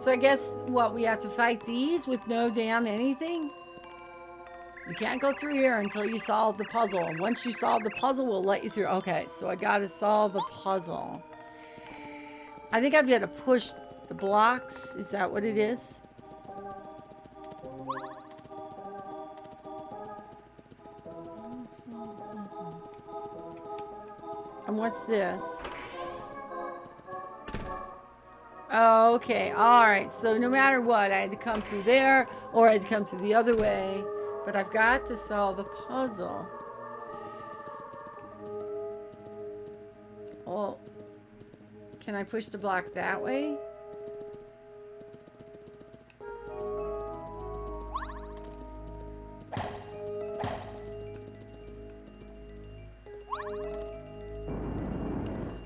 So I guess, what, we have to fight these with no damn anything? You can't go through here until you solve the puzzle. And once you solve the puzzle, we'll let you through. Okay, so I gotta solve the puzzle. I think I've got to push the blocks. Is that what it is? And what's this? Oh, okay. Alright, so no matter what, I had to come through there, or I had to come through the other way. But I've got to solve the puzzle. Well, can I push the block that way?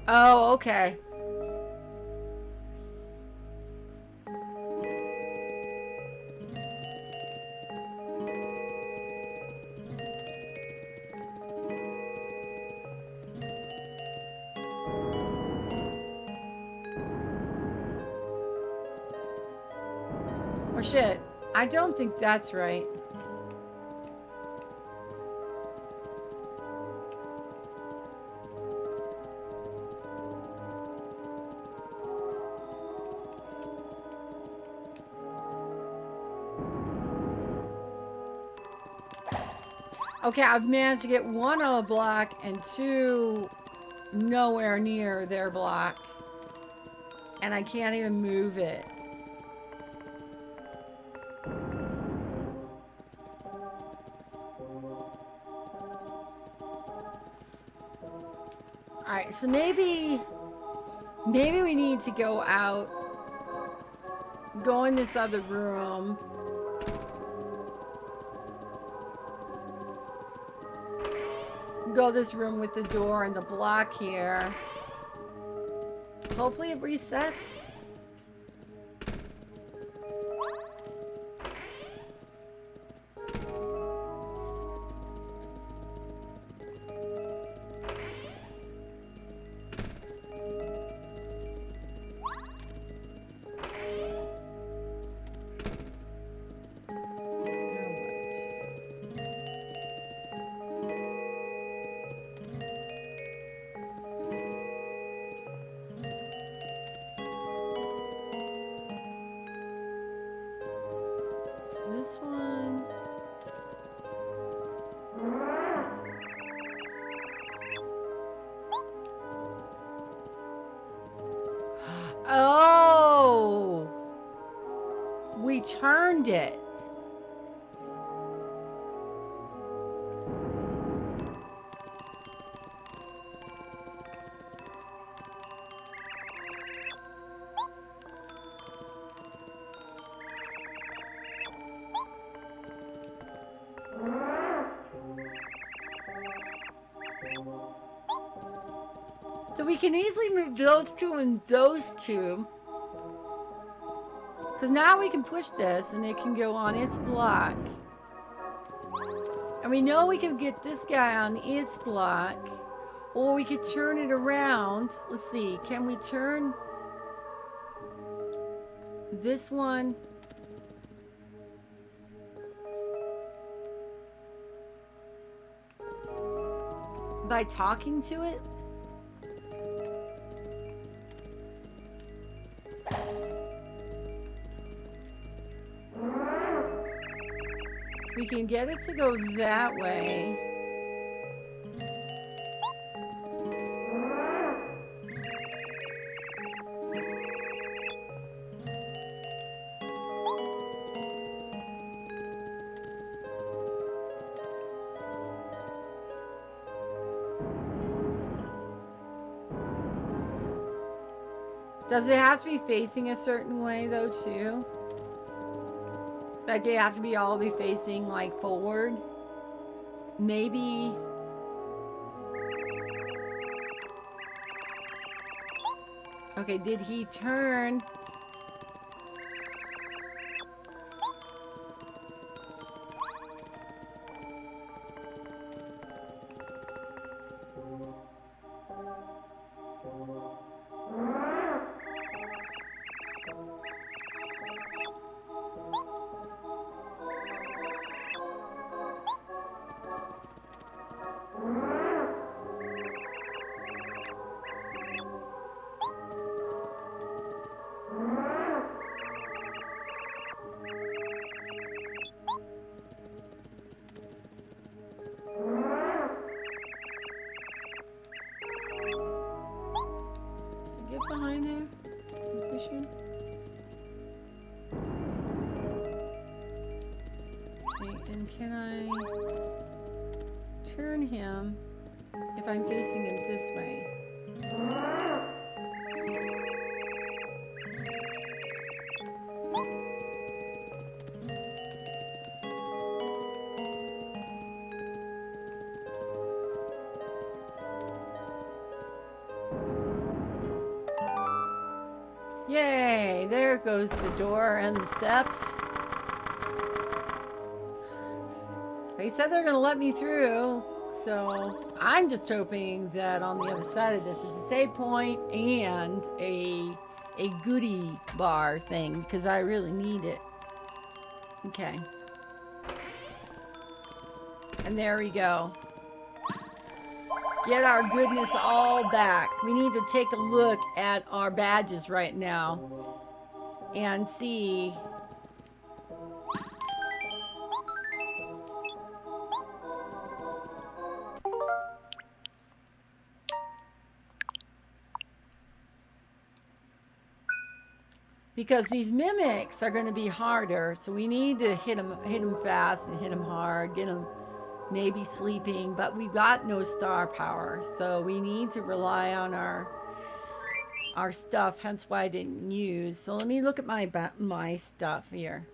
Oh, okay. Oh shit, I don't think that's right. Okay, I've managed to get one on a block and two nowhere near their block. And I can't even move it. Alright, so maybe we need to go out, go in this other room. Go this room with the door and the block here. Hopefully it resets. This one. Oh! We turned it. So we can easily move those two and those two. Because now we can push this and it can go on its block. And we know we can get this guy on its block. Or we could turn it around. Let's see. Can we turn this one? By talking to it? So we can get it to go that way. Does it have to be facing a certain way though too? Like they have to be all be facing like forward? Maybe. Okay, did he turn? can I turn him if I'm facing him this way? Yay, there goes the door and the steps. They said they're gonna let me through, so I'm just hoping that on the other side of this is a save point and a goodie bar thing, because I really need it. Okay. And there we go. Get our goodness all back. We need to take a look at our badges right now and see. Because these mimics are going to be harder, so we need to hit them fast and hit them hard, get them maybe sleeping, but we've got no star power, so we need to rely on our stuff, hence why I didn't use. So let me look at my stuff here.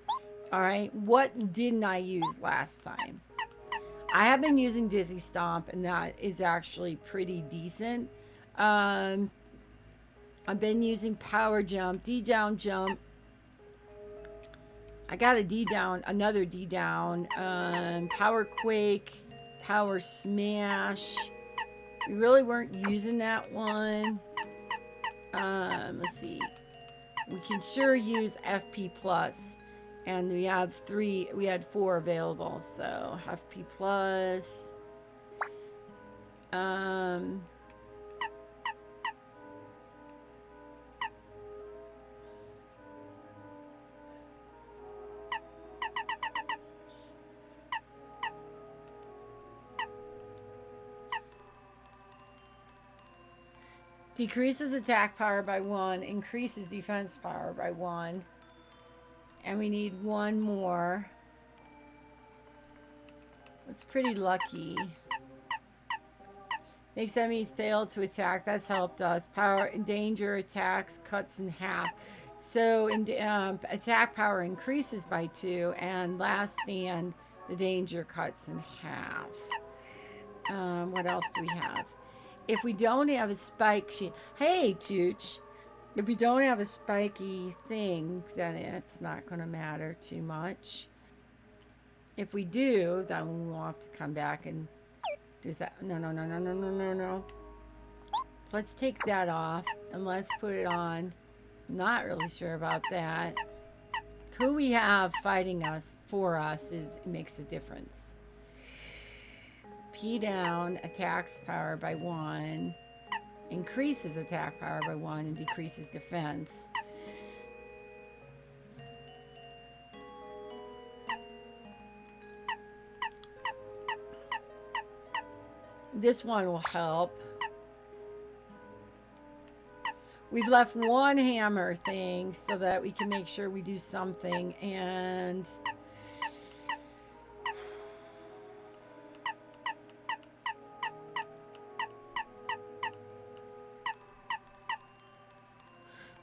All right, what didn't I use last time? I have been using Dizzy Stomp, and that is actually pretty decent. I've been using Power Jump, D down jump. I got a D down, another D down, Power Quake, Power Smash. We really weren't using that one. Let's see. We can sure use FP Plus, and we had 4 available. So FP Plus. Decreases attack power by 1, increases defense power by 1. And we need one more. It's pretty lucky. Makes enemies fail to attack. That's helped us. Power in danger attacks cuts in half. So attack power increases by 2, and last stand the danger cuts in half. What else do we have? If we don't have a spike sheet, hey Tooch, if we don't have a spiky thing, then it's not going to matter too much. If we do, then we'll have to come back and do that. No. Let's take that off and let's put it on. Not really sure about that. Who we have fighting us for us makes a difference. P down attacks power by 1, increases attack power by 1, and decreases defense. This one will help. We've left one hammer thing so that we can make sure we do something, and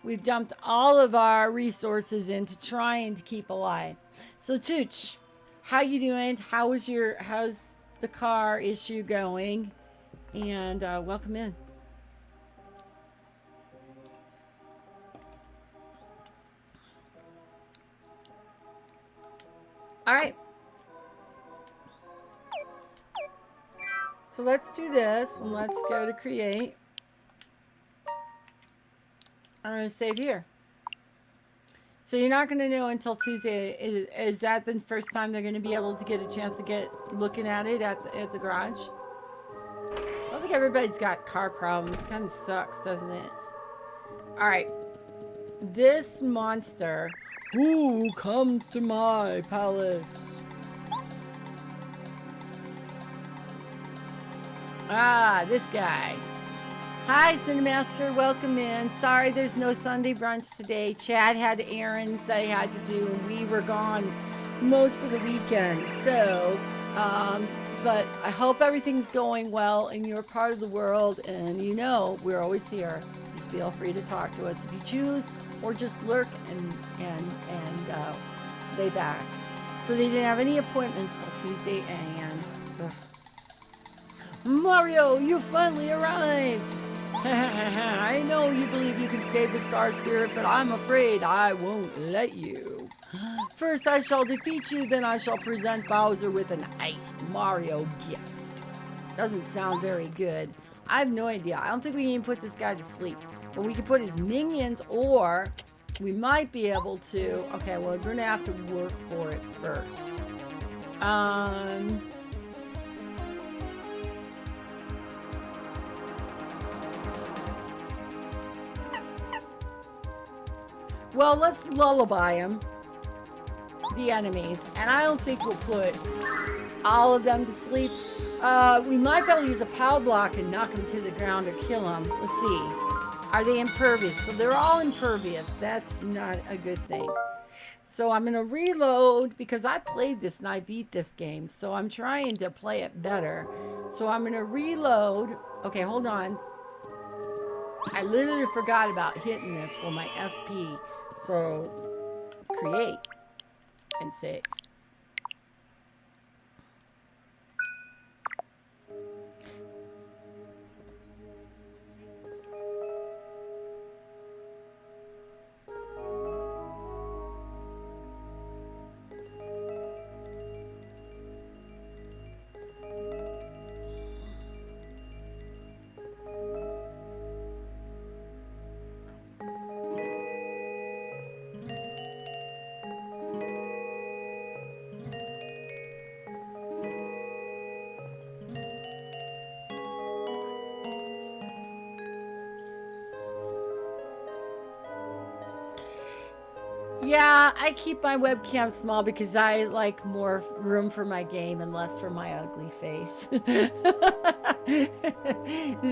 we've dumped all of our resources into trying to keep alive. So Tooch, how you doing? How's the car issue going? And welcome in. All right. So let's do this, and let's go to create. I'm going to save here. So you're not going to know until Tuesday. Is that the first time they're going to be able to get a chance to get looking at it at the garage? I don't think everybody's got car problems. It kind of sucks, doesn't it? All right. This monster. Who comes to my palace? Ah, this guy. Hi, Cinemaster. Welcome in. Sorry there's no Sunday brunch today. Chad had errands that he had to do, and we were gone. most of the weekend. So, but I hope everything's going well in your part of the world. And you know, we're always here. Feel free to talk to us if you choose, or just lurk and lay back. So they didn't have any appointments till Tuesday, and Mario, you finally arrived. I know you believe you can escape the Star Spirit, but I'm afraid I won't let you. First I shall defeat you, then I shall present Bowser with an iced Mario gift. Doesn't sound very good. I have no idea. I don't think we can even put this guy to sleep. But we can put his minions, or we might be able to... Okay, well, we're going to have to work for it first. Well, let's lullaby him. The enemies. And I don't think we'll put all of them to sleep. We might be able to use a power block and knock them to the ground or kill them. Let's see. Are they impervious? So they're all impervious. That's not a good thing. So I'm going to reload because I played this and I beat this game. So I'm trying to play it better. So I'm going to reload. Okay, hold on. I literally forgot about hitting this for my FP. So create and save. Yeah, I keep my webcam small because I like more room for my game and less for my ugly face.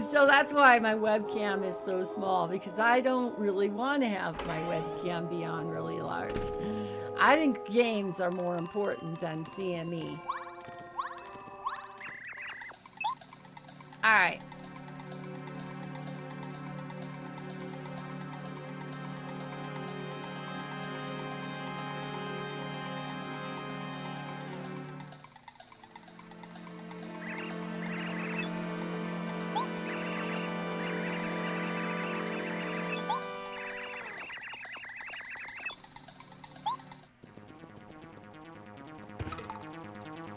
So that's why my webcam is so small, because I don't really want to have my webcam be on really large. I think games are more important than CME. All right.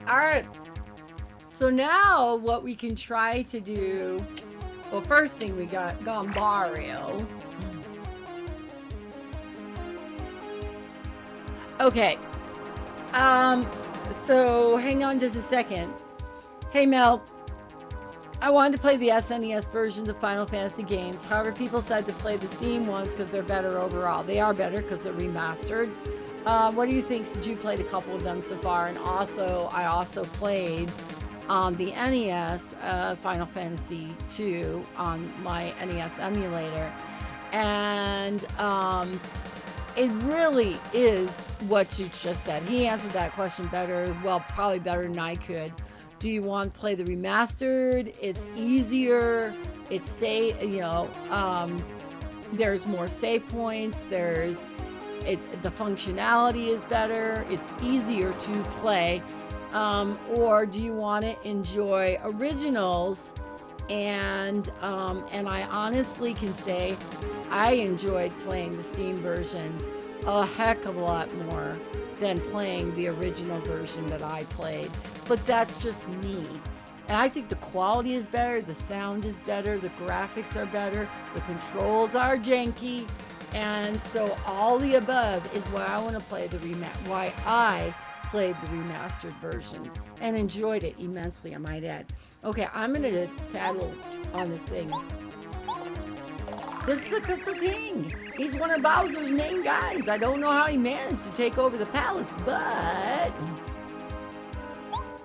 All right. So now what we can try to do, well, first thing we got Gombario. Okay. So hang on just a second. Hey Mel, I wanted to play the SNES versions of Final Fantasy games. However, people said to play the Steam ones because they're better overall. They are better because they're remastered. What do you think, since you played a couple of them so far? And also, I also played on the NES Final Fantasy II on my NES emulator. And it really is what you just said. He answered that question better, well, probably better than I could. Do you want to play the remastered? It's easier. It's there's more save points. The functionality is better. It's easier to play. Or do you want to enjoy originals? And I honestly can say I enjoyed playing the Steam version a heck of a lot more than playing the original version that I played. But that's just me. And I think the quality is better, the sound is better, the graphics are better, the controls are janky. And so all the above is why I want to play why I played the remastered version and enjoyed it immensely, I might add. Okay, I'm going to tattle on this thing. This is the Crystal King. He's one of Bowser's main guys. I don't know how he managed to take over the palace, but...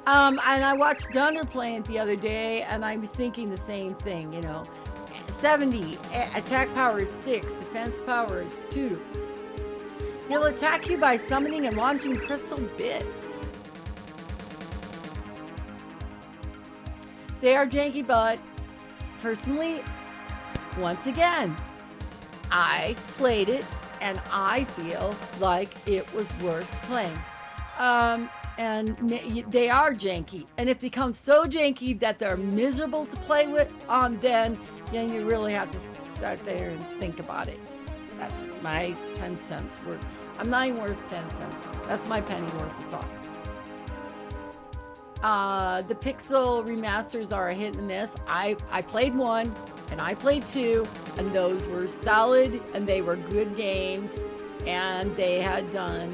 and I watched Dunner playing it the other day, and I was thinking the same thing, 70, attack power is 6, defense power is 2. He'll attack you by summoning and launching crystal bits. They are janky, but personally, once again, I played it and I feel like it was worth playing. And they are janky. And if they become so janky that they're miserable to play with, then you really have to start there and think about it. That's my 10 cents worth. I'm not even worth 10 cents. That's my penny worth of thought. The Pixel remasters are a hit and miss. I played 1 and I played 2, and those were solid and they were good games, and they had done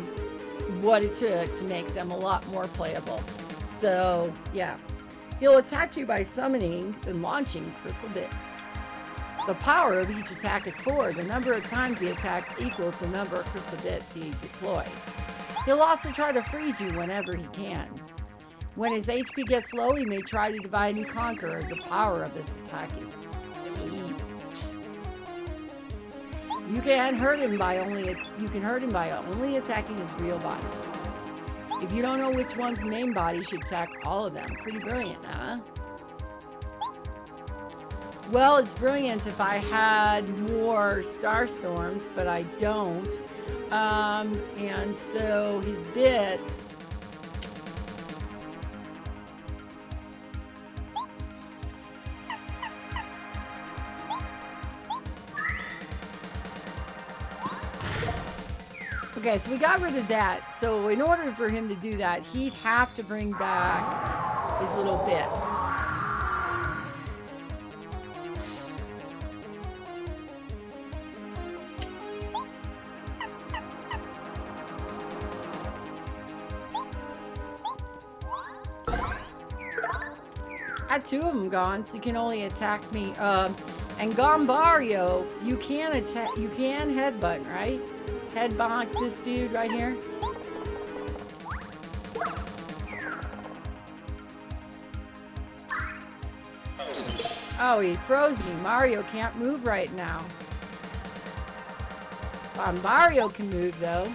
what it took to make them a lot more playable. So yeah, he'll attack you by summoning and launching crystal bits. The power of each attack is 4. The number of times he attacks equals the number of crystal bits he deployed. He'll also try to freeze you whenever he can. When his HP gets low, he may try to divide and conquer. The power of this attack is 8. You can hurt him by only attacking his real body. If you don't know which one's main body, you should attack all of them. Pretty brilliant, huh? Well, it's brilliant if I had more Starstorms, but I don't. And so his bits... Okay, so we got rid of that. So in order for him to do that, he'd have to bring back his little bits. I had 2 of them gone, so you can only attack me. And Gombario, you can headbutt, right? Headbutt this dude right here. Oh, he froze me. Mario can't move right now. Mario can move though.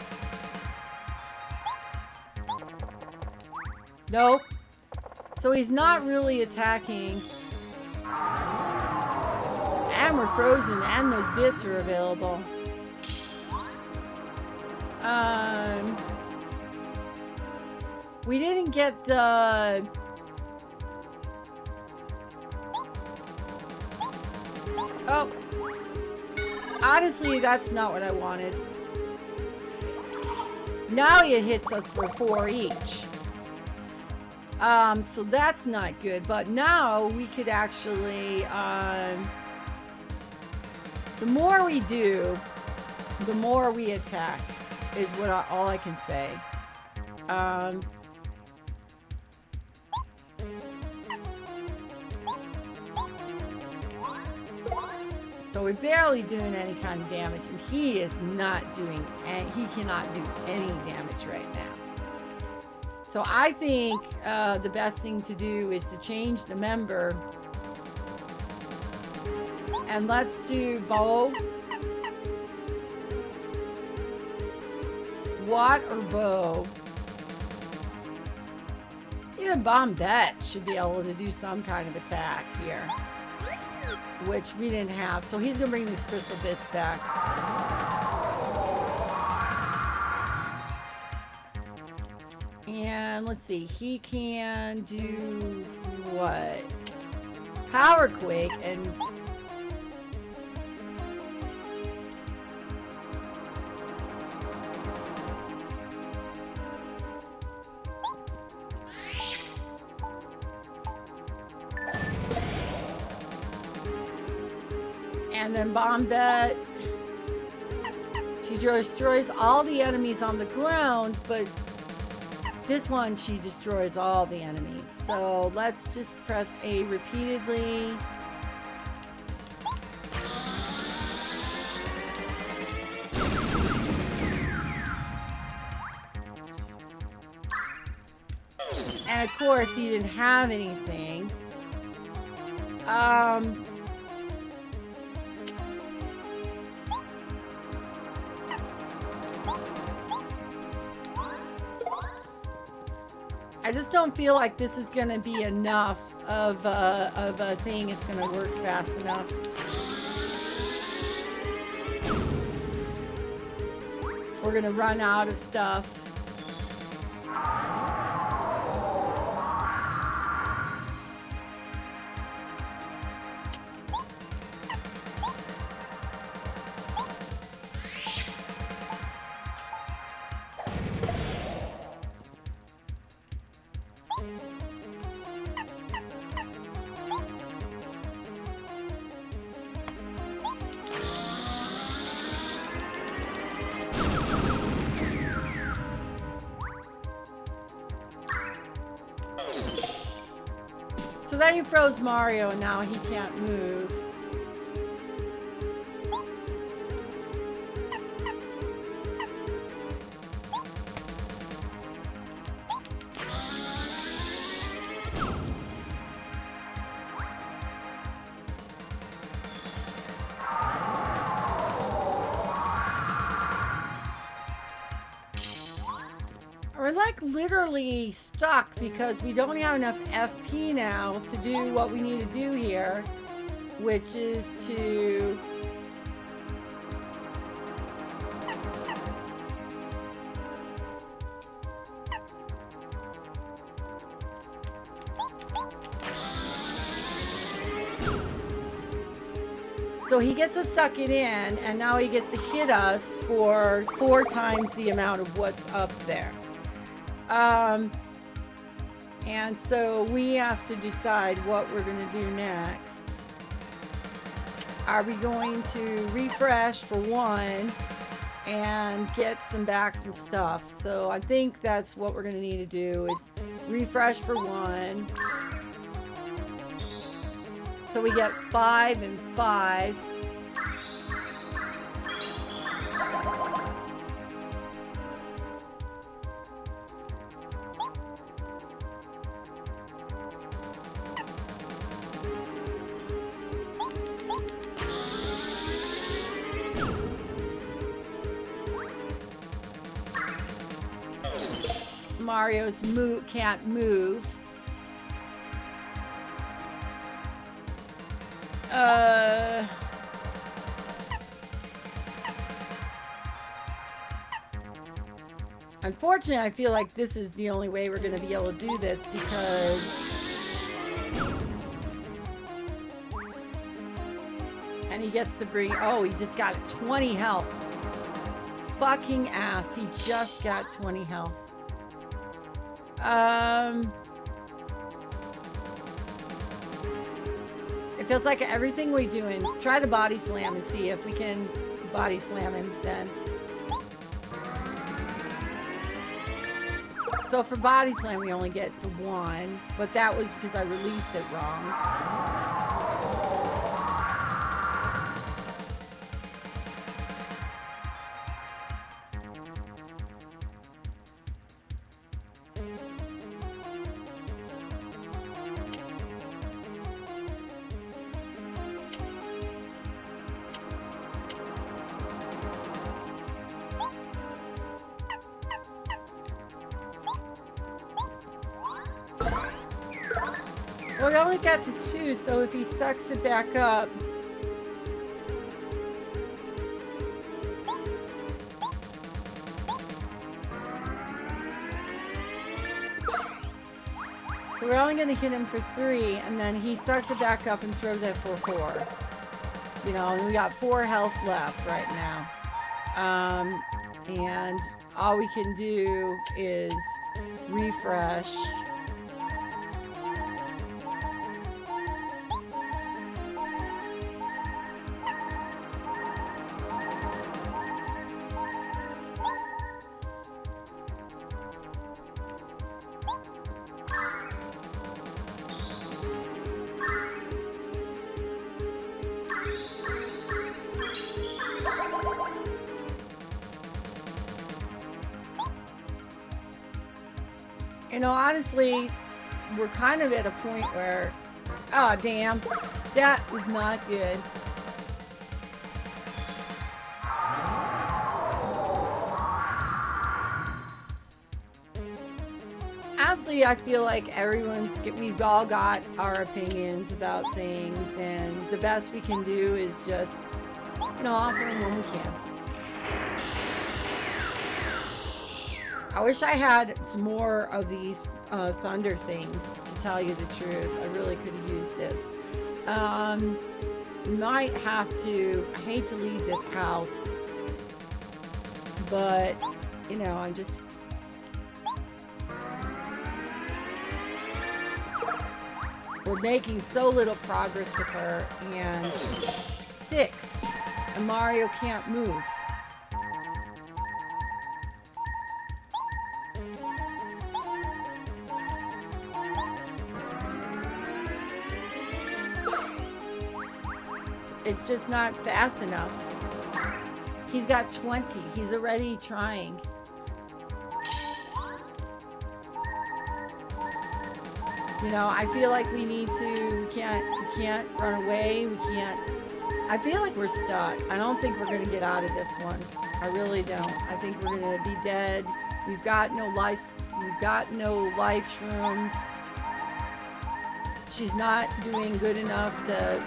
Nope. So he's not really attacking. And we're frozen, and those bits are available. We didn't get the... Oh. Honestly, that's not what I wanted. Now it hits us for 4 each. So that's not good, but now we could actually, the more we do, the more we attack, is what all I can say. So we're barely doing any kind of damage, and he is not doing, he cannot do any damage right now. So I think the best thing to do is to change the member. And let's do bow. Watt or bow. Even Bombette should be able to do some kind of attack here. Which we didn't have. So he's going to bring these crystal bits back. And let's see, he can do what? Power Quake and then Bombette. She destroys all the enemies on the ground, but this one, she destroys all the enemies. So let's just press A repeatedly. And of course, he didn't have anything. I just don't feel like this is going to be enough of a thing. It's going to work fast enough. We're going to run out of stuff. So then he froze Mario and now he can't move. We're like literally stuck because we don't have enough FP now to do what we need to do here, which is to so he gets to suck it in and now he gets to hit us for 4 times the amount of what's up there. And so we have to decide what we're going to do next. Are we going to refresh for 1 and get some stuff? So I think that's what we're going to need to do is refresh for 1. So we get 5 and 5. Mario's can't move. Unfortunately, I feel like this is the only way we're going to be able to do this because... And he gets to bring... Oh, he just got 20 health. Fucking ass. He just got 20 health. It feels like everything we do in... Try the body slam and see if we can body slam him then. So for body slam, we only get to 1, but that was because I released it wrong. Well, we only got to 2, so if he sucks it back up... So we're only going to hit him for 3, and then he sucks it back up and throws it for 4. You know, and we got 4 health left right now. And all we can do is refresh. You know, honestly, we're kind of at a point where, oh, damn, that was not good. As Honestly, I feel like we've all got our opinions about things, and the best we can do is just, offer them when we can. I wish I had some more of these thunder things, to tell you the truth. I really could have used this. Might have to, I hate to leave this house, but, I'm just... We're making so little progress with her, and 6, and Mario can't move. It's just not fast enough. He's got 20. He's already trying. I feel like we need to, we can't run away. We can't, I feel like we're stuck. I don't think we're going to get out of this one. I really don't. I think we're going to be dead. We've got no life shrooms. She's not doing good enough to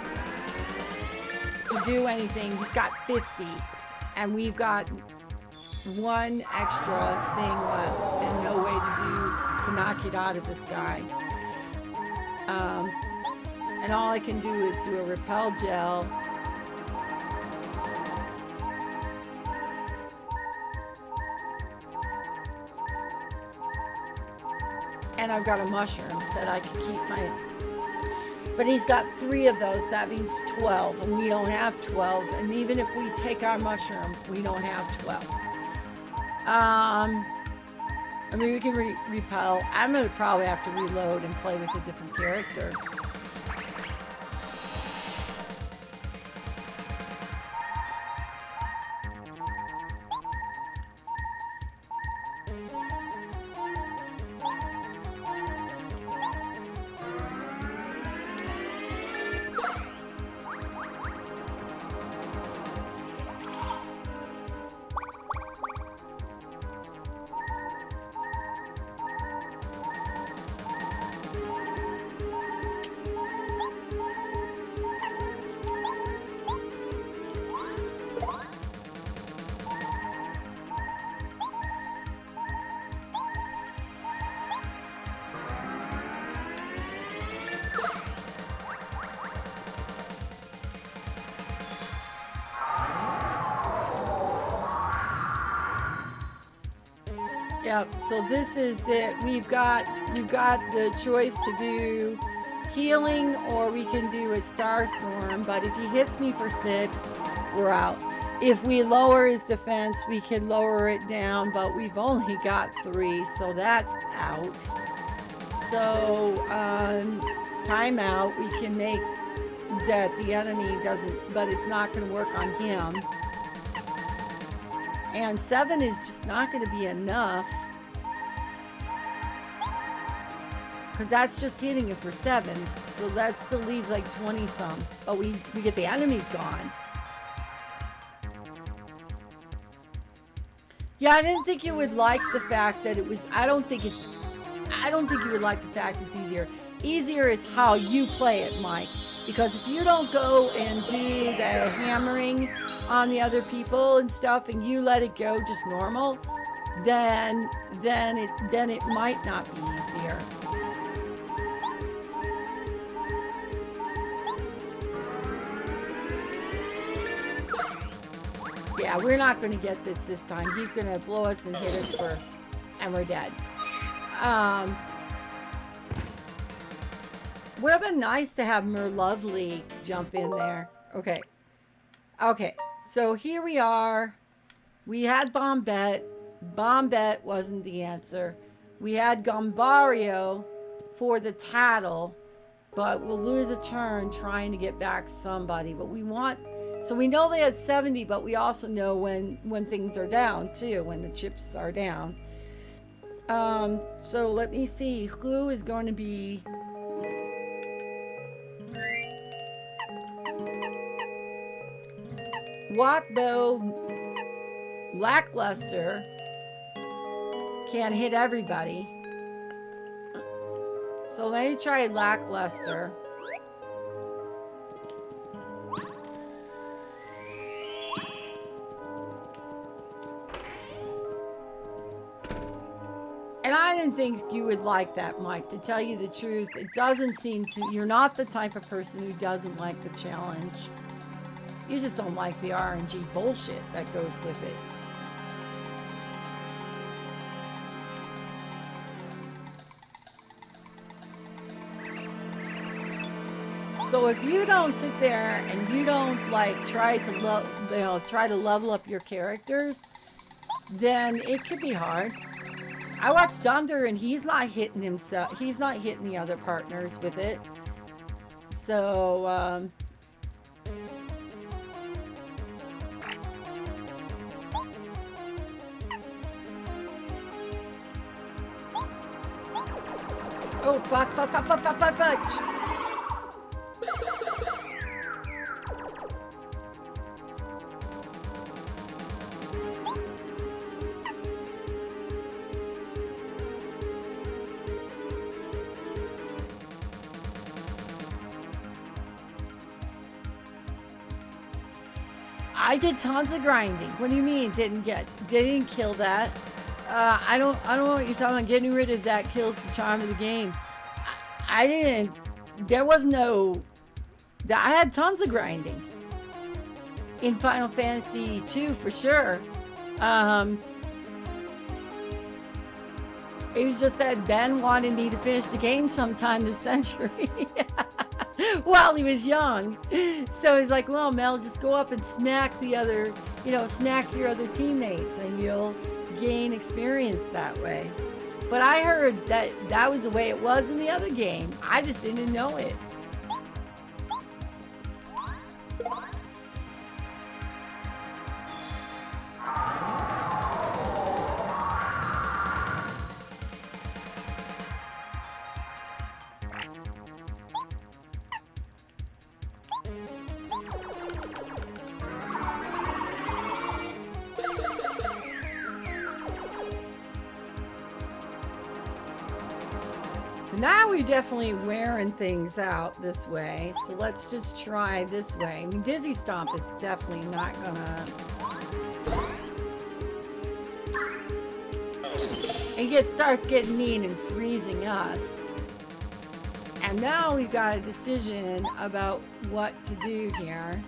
do anything. He's got 50, and we've got one extra thing left, and no way to knock it out of this guy. And all I can do is do a repel gel. And I've got a mushroom that I can keep my... But he's got 3 of those. That means 12, and we don't have 12. And even if we take our mushroom, we don't have 12. I mean, we can repel. I'm going to probably have to reload and play with a different character. Yep, so this is it. We've got the choice to do healing, or we can do a star storm, but if he hits me for 6, we're out. If we lower his defense, we can lower it down, but we've only got 3, so that's out. So, timeout, we can make that the enemy doesn't, but it's not going to work on him. And 7 is just not going to be enough. Because that's just hitting it for 7. So that still leaves like 20 some. But we get the enemies gone. Yeah, I didn't think you would like the fact that it was, I don't think you would like the fact it's easier. Easier is how you play it, Mike. Because if you don't go and do the hammering on the other people and stuff, and you let it go just normal, then it might not be easier. Yeah, we're not going to get this time. He's going to blow us and hit us and we're dead. Would have been nice to have Merlovely jump in there. Okay. Okay. So here we are. We had Bombette. Bombette wasn't the answer. We had Gombario for the tattle, but we'll lose a turn trying to get back somebody. But we want, so we know they had 70, but we also know when things are down too, when the chips are down. So let me see who is going to be. Wakbo, Lackluster, can't hit everybody. So let me try lackluster. And I didn't think you would like that, Mike. To tell you the truth, it doesn't seem to. You're not the type of person who doesn't like the challenge. You just don't like the RNG bullshit that goes with it. So if you don't sit there and you don't like try to level up your characters, then it could be hard. I watched Dunder and he's not hitting himself. He's not hitting the other partners with it. So, oh, fuck. I did tons of grinding. What do you mean didn't kill that? I don't know what you're talking about. Getting rid of that kills the charm of the game. I didn't. There was no. I had tons of grinding in Final Fantasy 2 for sure. It was just that Ben wanted me to finish the game sometime this century. While he was young. So he's like, well, Mel, just go up and smack your other teammates and you'll gain experience that way. But I heard that was the way it was in the other game. I just didn't know it. Now we're definitely wearing things out this way, so let's just try this way. I mean, Dizzy Stomp is definitely not gonna... It starts getting mean and freezing us. And now we've got a decision about what to do here.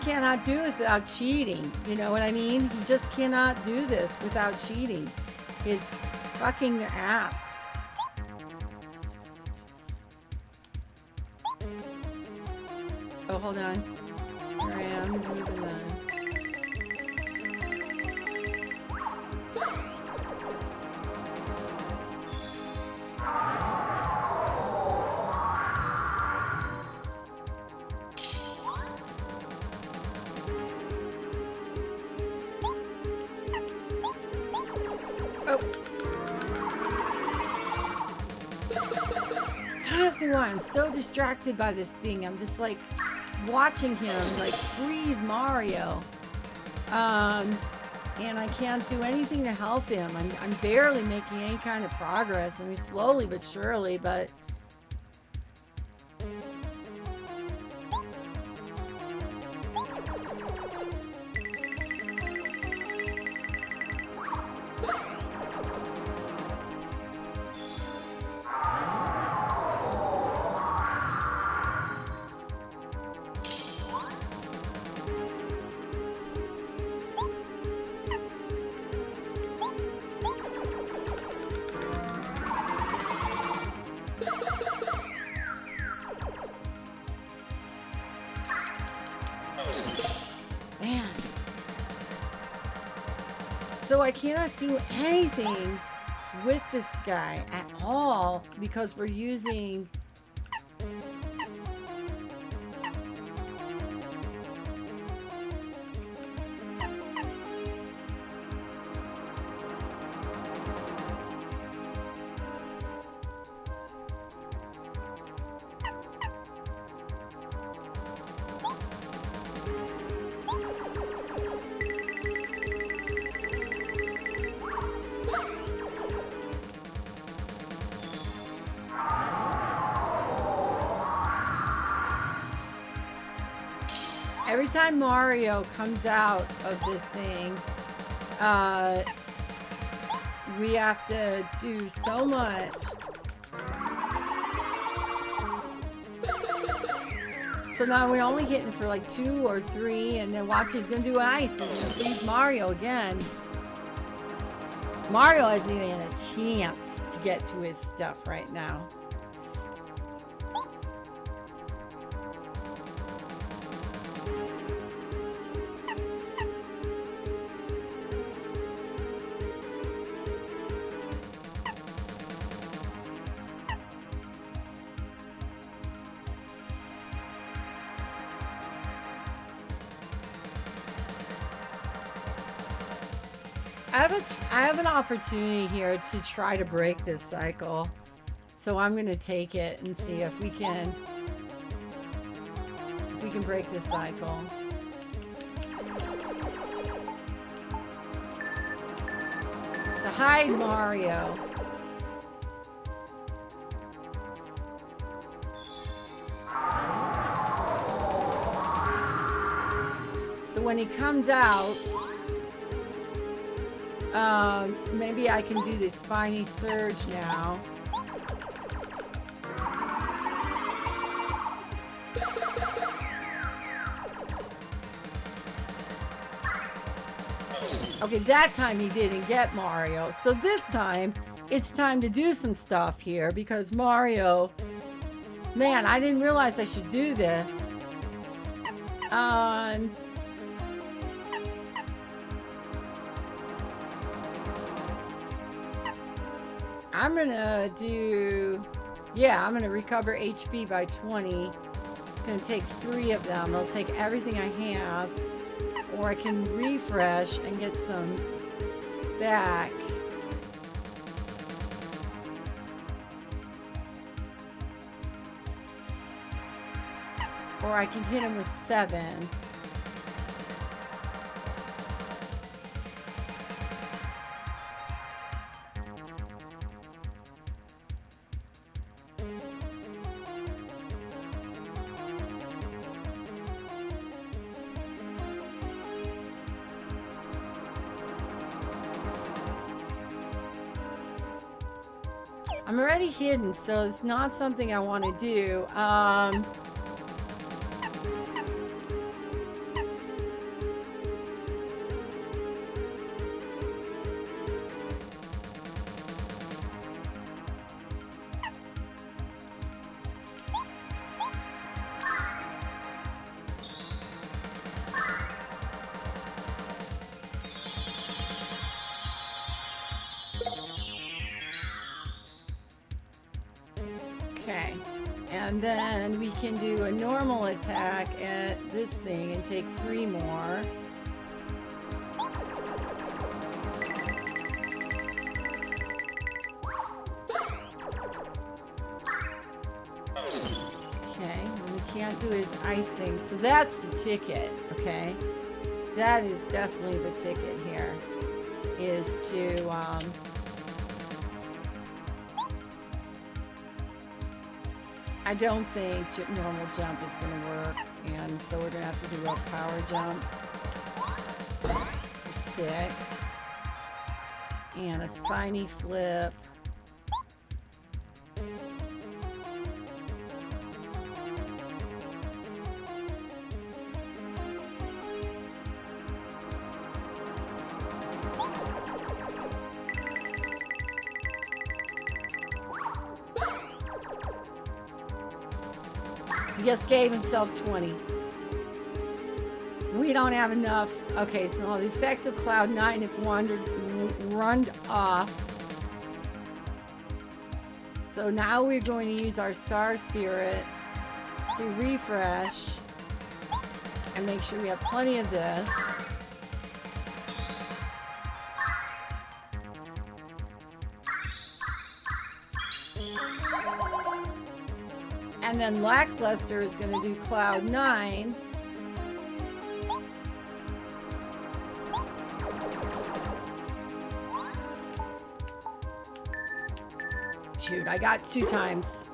Cannot do it without cheating. You know what I mean? He just cannot do this without cheating. His fucking ass. Oh, hold on. Here I am. Moving on. I'm so distracted by this thing. I'm just like watching him like freeze Mario. And I can't do anything to help him. I'm barely making any kind of progress. I mean, slowly but surely, but So I cannot do anything with this guy at all because we're using... Every time Mario comes out of this thing, we have to do so much. So now we're only hitting for like 2 or 3, and then watch, he's gonna do ice and gonna freeze Mario again. Mario hasn't even a chance to get to his stuff right now. I have an opportunity here to try to break this cycle. So I'm going to take it and see if we can break this cycle. To hide Mario. So when he comes out, maybe I can do this spiny surge now. Okay, that time he didn't get Mario. So this time, it's time to do some stuff here because Mario... Man, I didn't realize I should do this. I'm gonna do... Yeah, I'm gonna recover HP by 20. It's gonna take 3 of them. It'll take everything I have. Or I can refresh and get some back. Or I can hit him with 7. I'm already hidden, so it's not something I want to do. Okay, and then we can do a normal attack at this thing and take 3 more. Okay, and we can't do his ice thing, so that's the ticket, okay? That is definitely the ticket here, is to, I don't think normal jump is going to work, and so we're going to have to do a power jump for 6, and a spiny flip. He just gave himself 20. We don't have enough Okay, so now the effects of Cloud 9 have run off. So now we're going to use our Star Spirit to refresh and make sure we have plenty of this. And then Lackluster is going to do Cloud 9. Shoot, I got 2 times.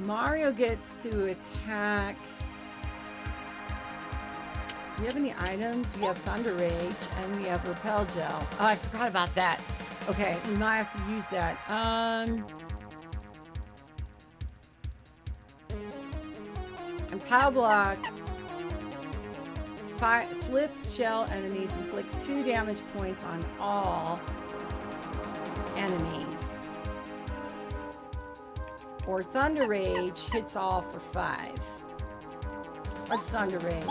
Mario gets to attack. Do you have any items? We have Thunder Rage and we have Repel Gel. Oh, I forgot about that. Okay, we might have to use that. And Power Block flips shell enemies, inflicts 2 damage points on all enemies. Or Thunder Rage hits all for 5. Let's Thunder Rage.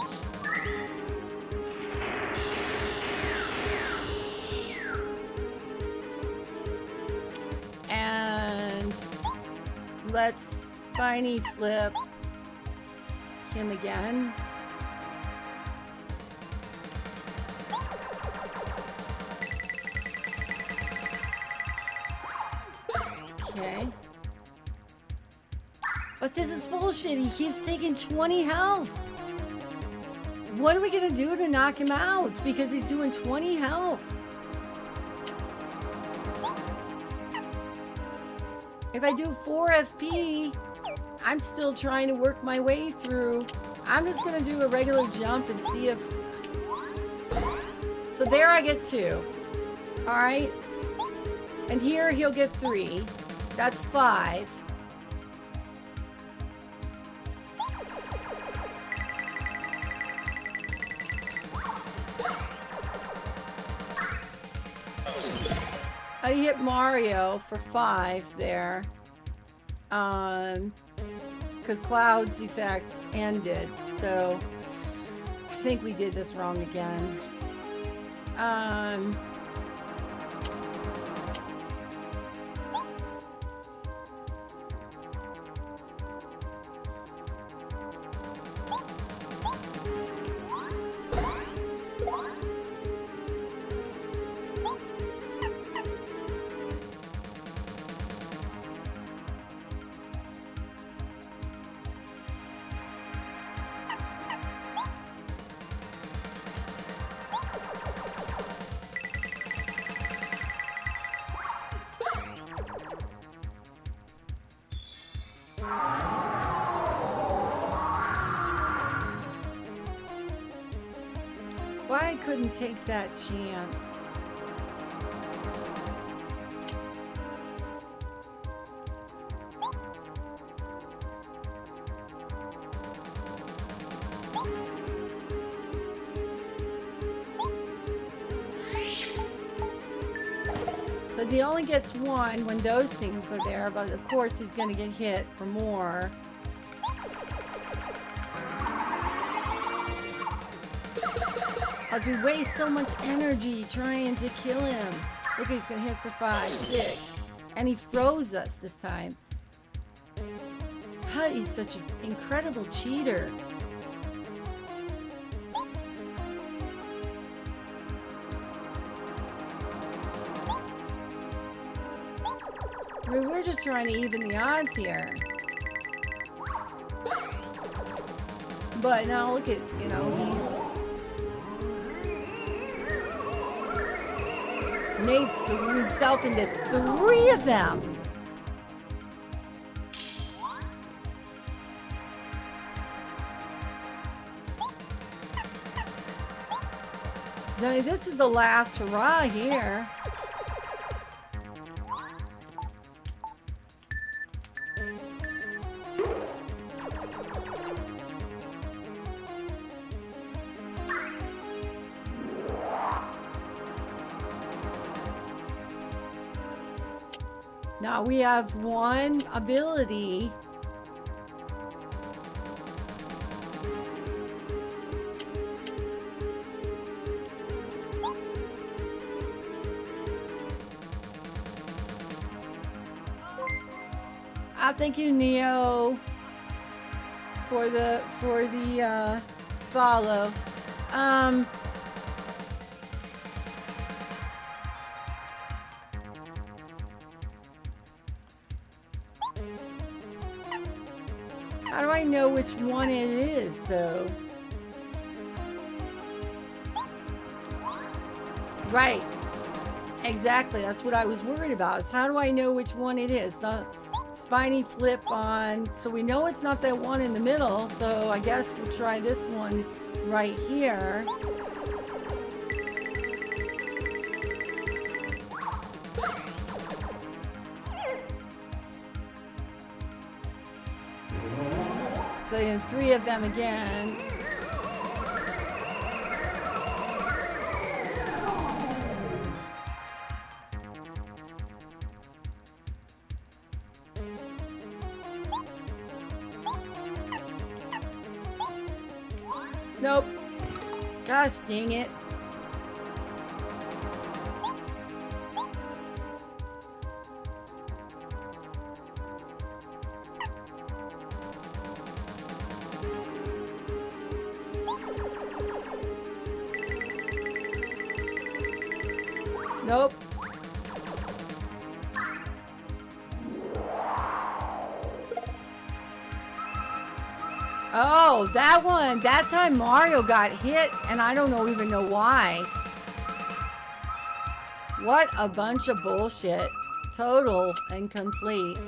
And let's Spiny Flip him again. Okay. But this is bullshit. He keeps taking 20 health. What are we gonna do to knock him out? Because he's doing 20 health. If I do 4 FP, I'm still trying to work my way through. I'm just gonna do a regular jump and see if... So there I get 2. Alright? And here he'll get 3. That's 5. I hit Mario for 5 there. Because Cloud's effects ended. So I think we did this wrong again. Why I couldn't take that chance? Because he only gets 1 when those things are there, but of course he's going to get hit for more. Because we waste so much energy trying to kill him. Look, he's going to hit us for 5, 6. And he froze us this time. God, he's such an incredible cheater. I mean, we're just trying to even the odds here. But now look at, you know, he's made himself into 3 of them. Now, this is the last hurrah here. Now we have one ability. Thank you, Neo, for the follow. How do I know which one it is, though? Right. Exactly. That's what I was worried about. Is how do I know which one it is? Spiny flip on. So we know it's not that one in the middle. So I guess we'll try this one right here. So you have 3 of them again. Nope. Gosh dang it. Nope. Oh, that one. That time Mario got hit, and I don't even know why. What a bunch of bullshit. Total and complete.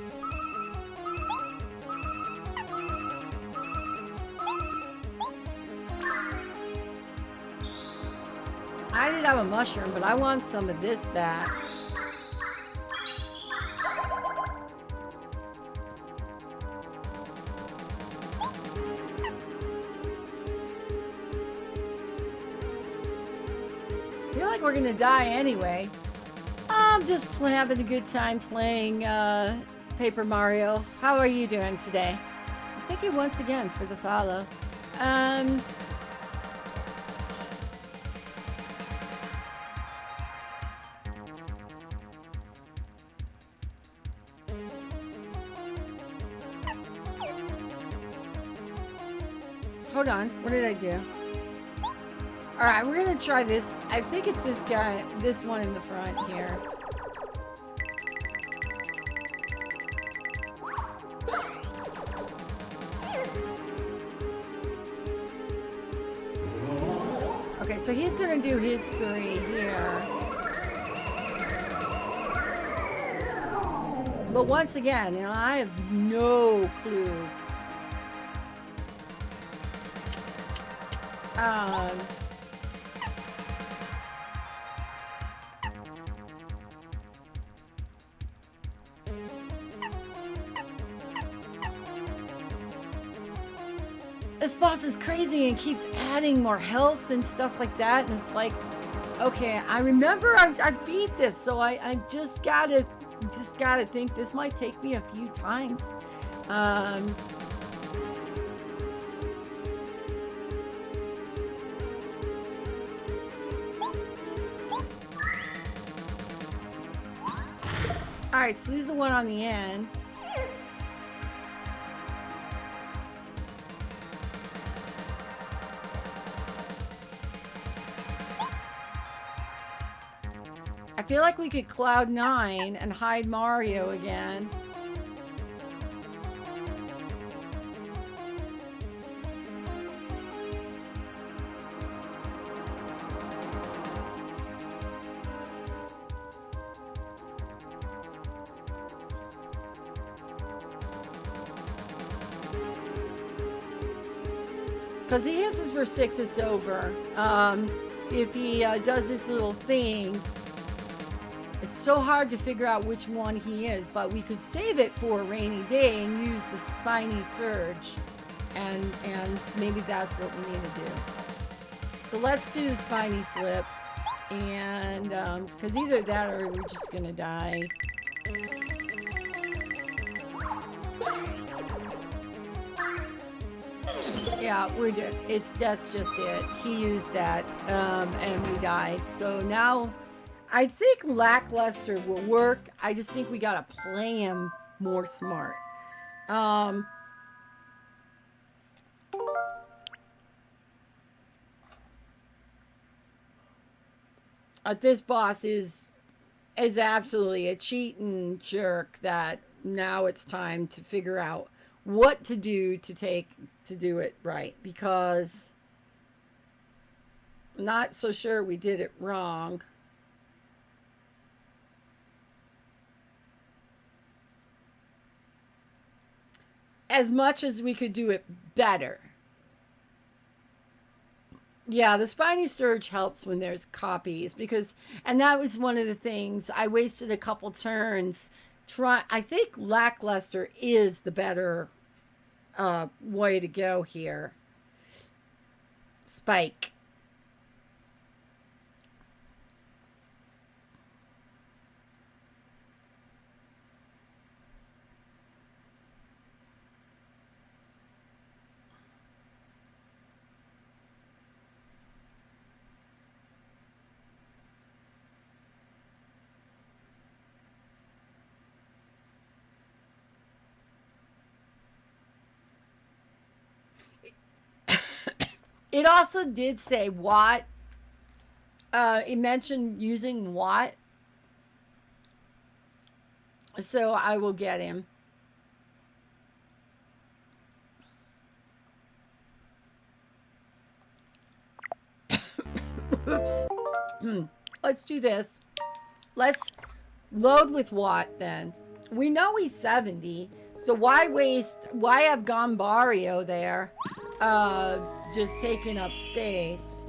I did have a mushroom, but I want some of this back. I feel like we're gonna die anyway. I'm just having a good time playing Paper Mario. How are you doing today? Thank you once again for the follow. Hold on, what did I do? Alright, we're gonna try this. I think it's this guy, this one in the front here. Okay, so he's gonna do his 3 here. But once again, I have no clue. This boss is crazy and keeps adding more health and stuff like that, and it's like, okay, I remember I beat this, so I just gotta think this might take me a few times. Alright, so this is the one on the end. I feel like we could Cloud 9 and hide Mario again. Because he hits us for 6, it's over. If he does this little thing, it's so hard to figure out which one he is, but we could save it for a rainy day and use the Spiny Surge, and maybe that's what we need to do. So let's do the Spiny Flip, and because either that or we're just gonna die. Yeah, we're good. That's just it. He used that, and we died. So now, I think Lackluster will work. I just think we gotta play him more smart. This boss is absolutely a cheating jerk that now it's time to figure out what to do to do it right, because I'm not so sure we did it wrong. As much as we could do it better. Yeah, the Spiny Surge helps when there's copies, because, and that was one of the things I wasted a couple turns try. I think Lackluster is the better way to go here. Spike. It also did say Watt. It mentioned using Watt. So I will get him. Oops. Let's do this. Let's load with Watt then. We know he's 70. So why have Gombario there? Just taking up space.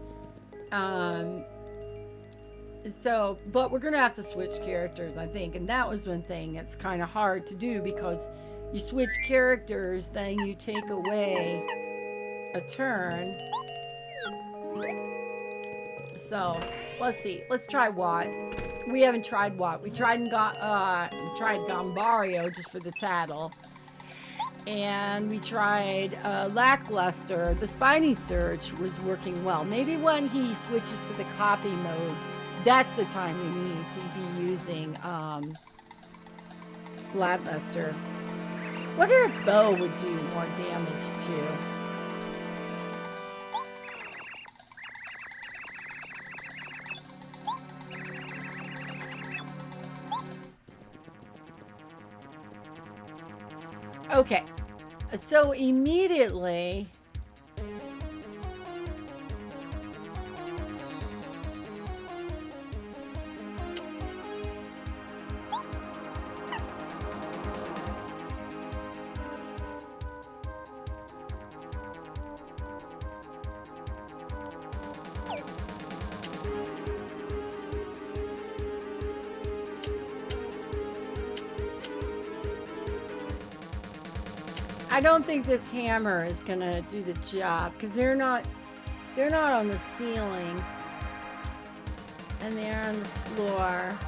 So, but we're gonna have to switch characters, I think, and that was one thing that's kind of hard to do, because you switch characters, then you take away a turn. So, let's see. Let's try Watt. We haven't tried Watt. We tried Gombario just for the tattle. And we tried Lackluster. The Spiny Surge was working well. Maybe when he switches to the copy mode, that's the time we need to be using Lackluster. Wonder if Bo would do more damage too. Okay, so immediately I don't think this hammer is gonna do the job, because they're not on the ceiling, and they're on the floor.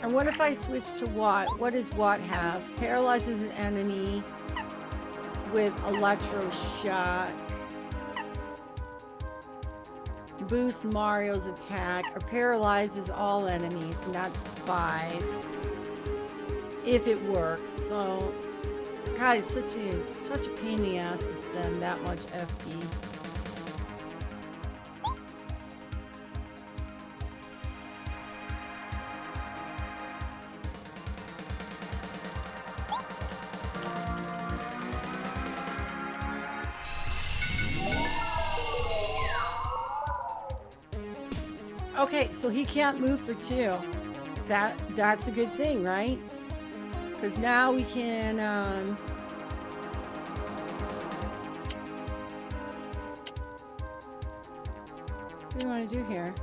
And what if I switch to Watt? What does Watt have? Paralyzes an enemy with electroshock. Boosts Mario's attack, or paralyzes all enemies, and that's 5 if it works. So, God, it's such a pain in the ass to spend that much FP. Okay, so he can't move for 2. That's a good thing, right? Because now we can what do you want to do here?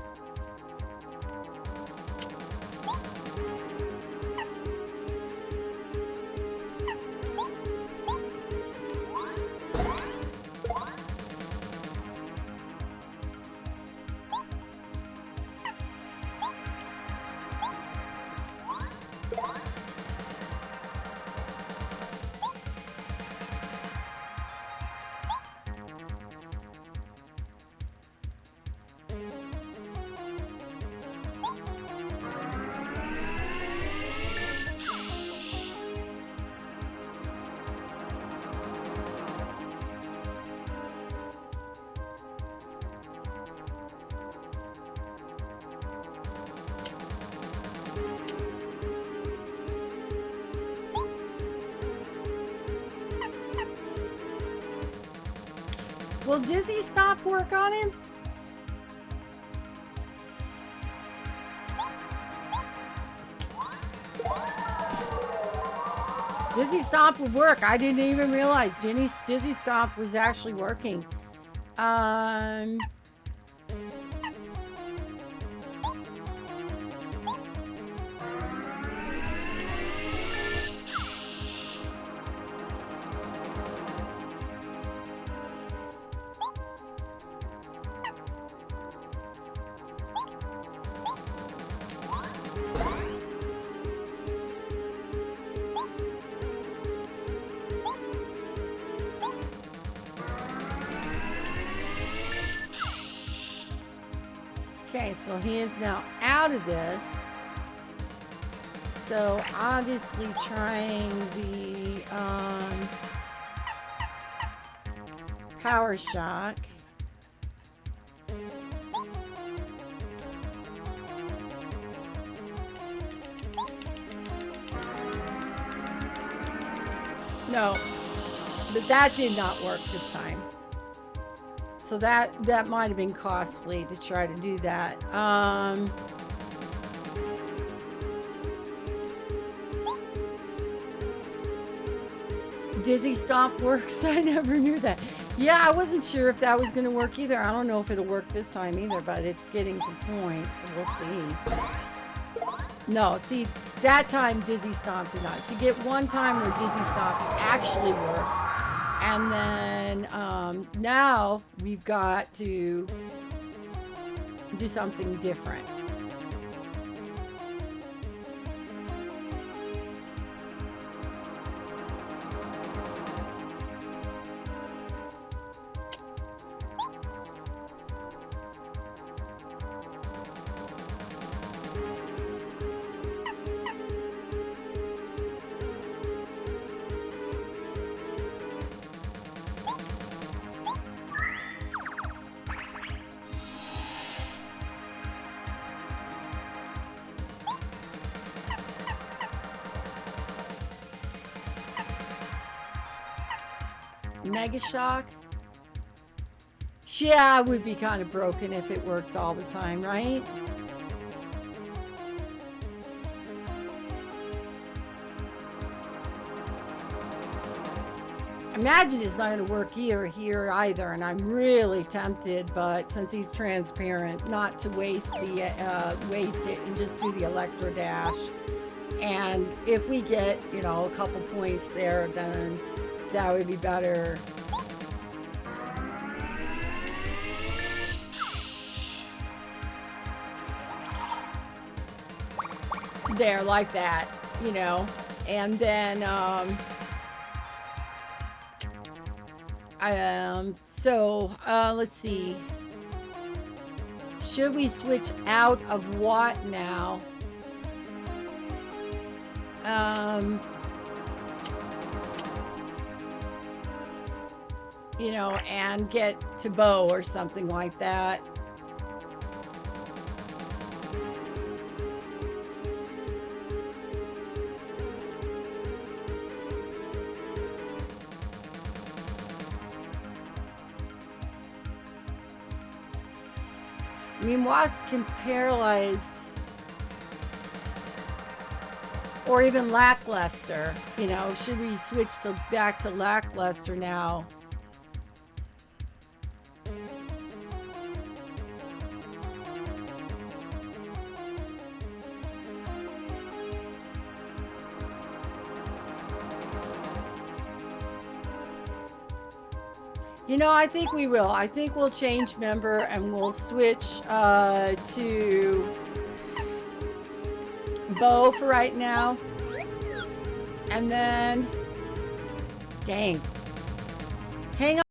Will Dizzy Stop work on him? Dizzy Stop would work. I didn't even realize Dizzy Stop was actually working. Okay, so he is now out of this. So obviously trying the Power Shock. No, but that did not work this time. So that might have been costly to try to do that. Dizzy Stop works. I never knew that. Yeah, I wasn't sure if that was going to work either. I don't know if it'll work this time either, but it's getting some points. We'll see. No, see, that time Dizzy Stop did not. So you get one time where Dizzy Stop actually works. And then now we've got to do something different. Mega Shock. Yeah, it would be kind of broken if it worked all the time, right? I imagine it's not going to work here either, and I'm really tempted, but since he's transparent, not to waste it and just do the Electro Dash. And if we get, a couple points there, then that would be better. There, like that, and then let's see, should we switch out of what now? And get to Bo or something like that. I mean, what can paralyze, or even Lackluster, should we switch back to Lackluster now? I think we will. I think we'll change member and we'll switch to Bo for right now. And then, dang. Hang on.